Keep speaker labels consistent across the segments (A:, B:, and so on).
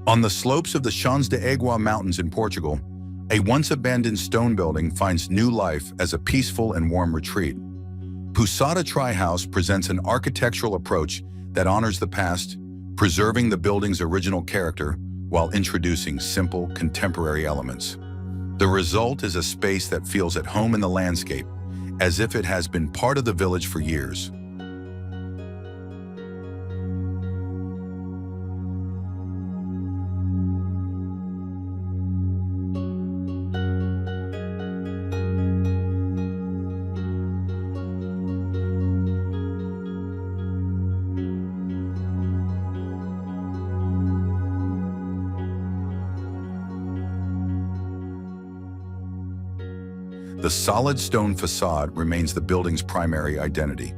A: On the slopes of the Chãs de Égua mountains in Portugal, a once-abandoned stone building finds new life as a peaceful and warm retreat. Pousada Tryhouse presents an architectural approach that honors the past, preserving the building's original character while introducing simple, contemporary elements. The result is a space that feels at home in the landscape, as if it has been part of the village for years. The solid stone facade remains the building's primary identity.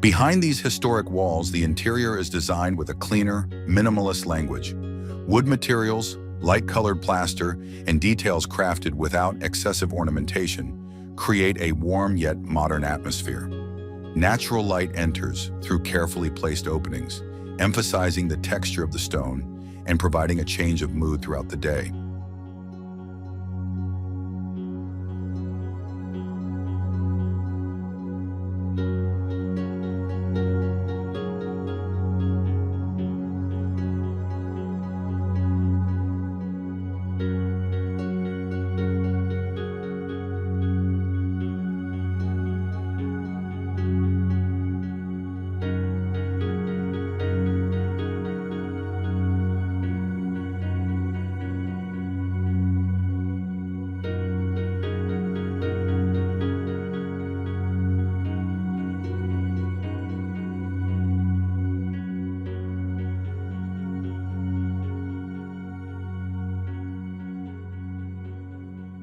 A: Behind these historic walls, the interior is designed with a cleaner, minimalist language. Wood materials, light-colored plaster, and details crafted without excessive ornamentation create a warm yet modern atmosphere. Natural light enters through carefully placed openings, emphasizing the texture of the stone and providing a change of mood throughout the day.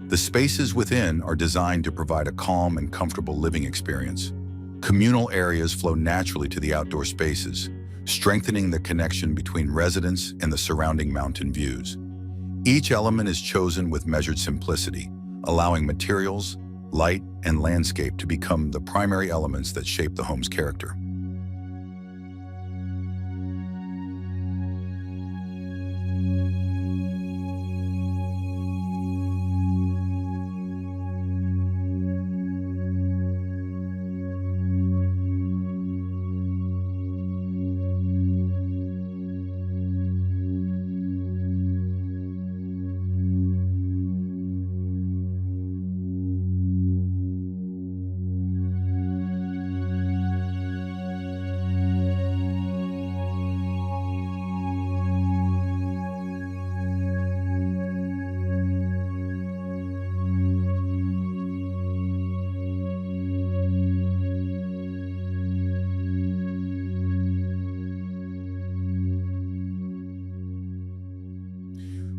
A: The spaces within are designed to provide a calm and comfortable living experience. Communal areas flow naturally to the outdoor spaces, strengthening the connection between residents and the surrounding mountain views. Each element is chosen with measured simplicity, allowing materials, light, and landscape to become the primary elements that shape the home's character.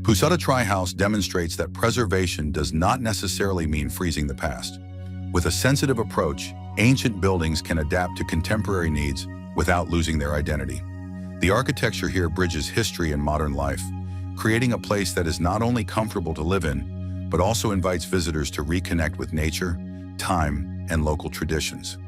A: Pousada Tryhouse demonstrates that preservation does not necessarily mean freezing the past. With a sensitive approach, ancient buildings can adapt to contemporary needs without losing their identity. The architecture here bridges history and modern life, creating a place that is not only comfortable to live in, but also invites visitors to reconnect with nature, time, and local traditions.